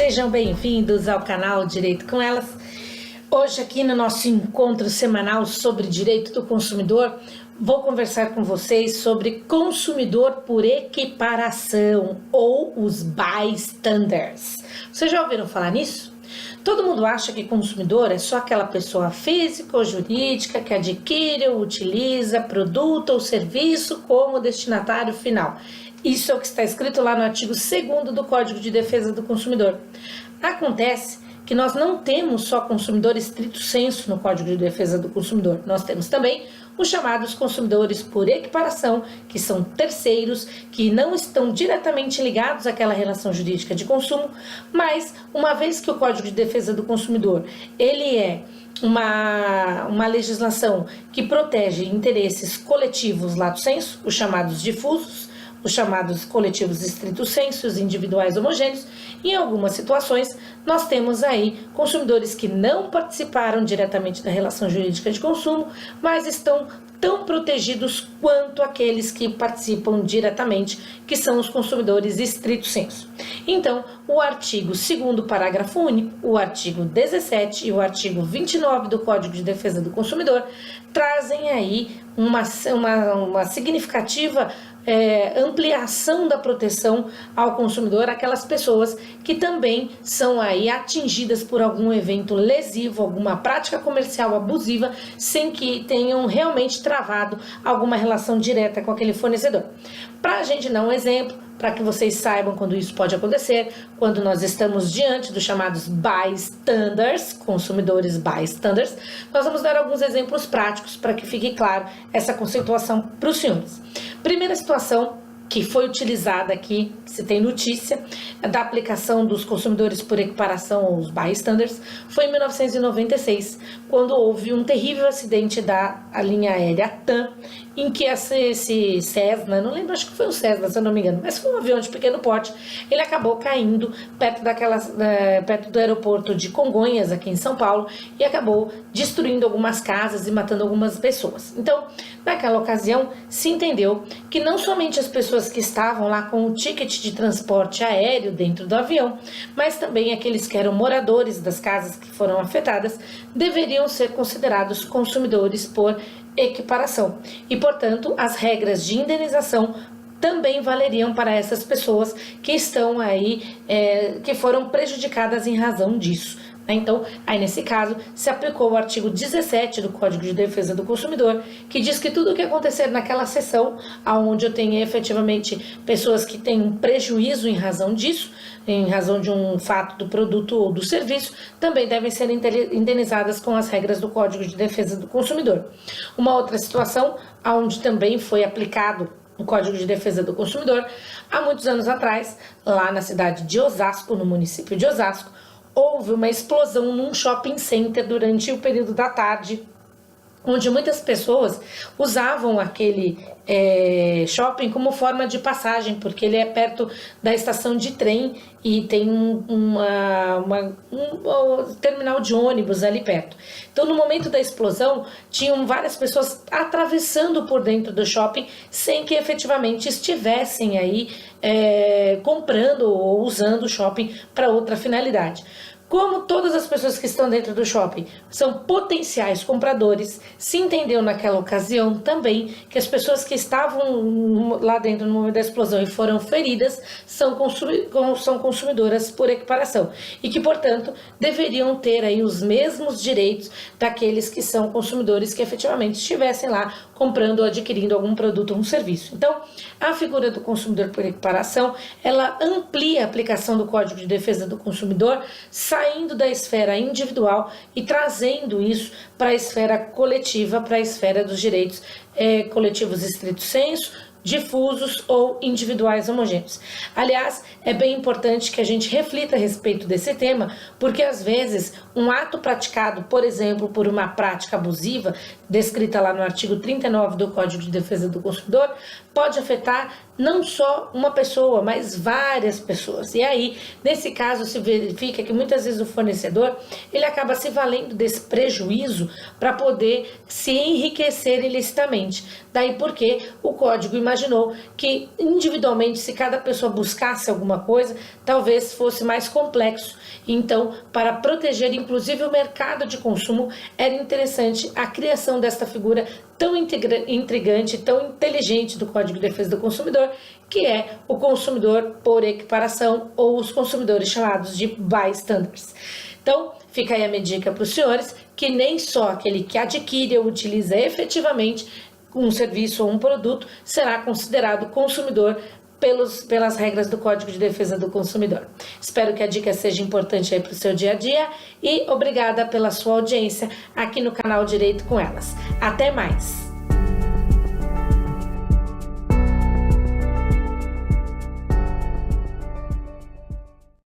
Sejam bem-vindos ao canal Direito com Elas. Hoje aqui no nosso encontro semanal sobre direito do consumidor, vou conversar com vocês sobre consumidor por equiparação ou os bystanders. Vocês já ouviram falar nisso? Todo mundo acha que consumidor é só aquela pessoa física ou jurídica que adquire ou utiliza produto ou serviço como destinatário final. Isso é o que está escrito lá no artigo 2º do Código de Defesa do Consumidor. Acontece que nós não temos só consumidor estrito sensu no Código de Defesa do Consumidor. Nós temos também os chamados consumidores por equiparação, que são terceiros, que não estão diretamente ligados àquela relação jurídica de consumo, mas uma vez que o Código de Defesa do Consumidor, ele é uma legislação que protege interesses coletivos lato sensu, os chamados difusos, os chamados coletivos estrito sensu, os individuais homogêneos. Em algumas situações, nós temos aí consumidores que não participaram diretamente da relação jurídica de consumo, mas estão tão protegidos quanto aqueles que participam diretamente, que são os consumidores estrito sensu. Então, o artigo 2º parágrafo único, o artigo 17 e o artigo 29 do Código de Defesa do Consumidor trazem aí uma significativa ampliação da proteção ao consumidor, aquelas pessoas que também são aí atingidas por algum evento lesivo, alguma prática comercial abusiva, sem que tenham realmente travado alguma relação direta com aquele fornecedor. Para a gente dar um exemplo, para que vocês saibam quando isso pode acontecer, quando nós estamos diante dos chamados bystanders, consumidores bystanders, nós vamos dar alguns exemplos práticos para que fique claro essa conceituação para os senhores. Primeira situação que foi utilizada aqui, que se tem notícia, da aplicação dos consumidores por equiparação aos bystanders, foi em 1996, quando houve um terrível acidente da linha aérea TAM, em que esse Cessna, não lembro, acho que foi o Cessna, se eu não me engano, mas foi um avião de pequeno porte, ele acabou caindo perto do aeroporto de Congonhas, aqui em São Paulo, e acabou destruindo algumas casas e matando algumas pessoas. Então, naquela ocasião, se entendeu que não somente as pessoas que estavam lá com o ticket de transporte aéreo dentro do avião, mas também aqueles que eram moradores das casas que foram afetadas, deveriam ser considerados consumidores por equiparação. E, portanto, as regras de indenização também valeriam para essas pessoas que estão aí, que foram prejudicadas em razão disso. Então, aí nesse caso, se aplicou o artigo 17 do Código de Defesa do Consumidor, que diz que tudo o que acontecer naquela sessão, onde eu tenho efetivamente pessoas que têm um prejuízo em razão disso, em razão de um fato do produto ou do serviço, também devem ser indenizadas com as regras do Código de Defesa do Consumidor. Uma outra situação, onde também foi aplicado o Código de Defesa do Consumidor, há muitos anos atrás, lá na cidade de Osasco, no município de Osasco, houve uma explosão num shopping center durante o período da tarde, onde muitas pessoas usavam aquele shopping como forma de passagem, porque ele é perto da estação de trem e tem um terminal de ônibus ali perto. Então, no momento da explosão, tinham várias pessoas atravessando por dentro do shopping sem que efetivamente estivessem aí comprando ou usando o shopping para outra finalidade. Como todas as pessoas que estão dentro do shopping são potenciais compradores, se entendeu naquela ocasião também que as pessoas que estavam lá dentro no momento da explosão e foram feridas são consumidoras por equiparação e que, portanto, deveriam ter aí os mesmos direitos daqueles que são consumidores que efetivamente estivessem lá comprando ou adquirindo algum produto ou um serviço. Então, a figura do consumidor por equiparação, ela amplia a aplicação do Código de Defesa do Consumidor, saindo da esfera individual e trazendo isso para a esfera coletiva, para a esfera dos direitos coletivos estrito sensu, difusos ou individuais homogêneos. Aliás, é bem importante que a gente reflita a respeito desse tema, porque às vezes um ato praticado, por exemplo, por uma prática abusiva, descrita lá no artigo 39 do Código de Defesa do Consumidor, pode afetar não só uma pessoa, mas várias pessoas. E aí, nesse caso, se verifica que muitas vezes o fornecedor, ele acaba se valendo desse prejuízo para poder se enriquecer ilicitamente. Daí porque o código imaginou que individualmente, se cada pessoa buscasse alguma coisa, talvez fosse mais complexo. Então, para proteger inclusive o mercado de consumo, era interessante a criação desta figura tão intrigante, tão inteligente do Código de Defesa do Consumidor, que é o consumidor por equiparação, ou os consumidores chamados de bystanders. Então, fica aí a minha dica para os senhores, que nem só aquele que adquire ou utiliza efetivamente um serviço ou um produto será considerado consumidor pelas regras do Código de Defesa do Consumidor. Espero que a dica seja importante aí para o seu dia a dia e obrigada pela sua audiência aqui no canal Direito com Elas. Até mais!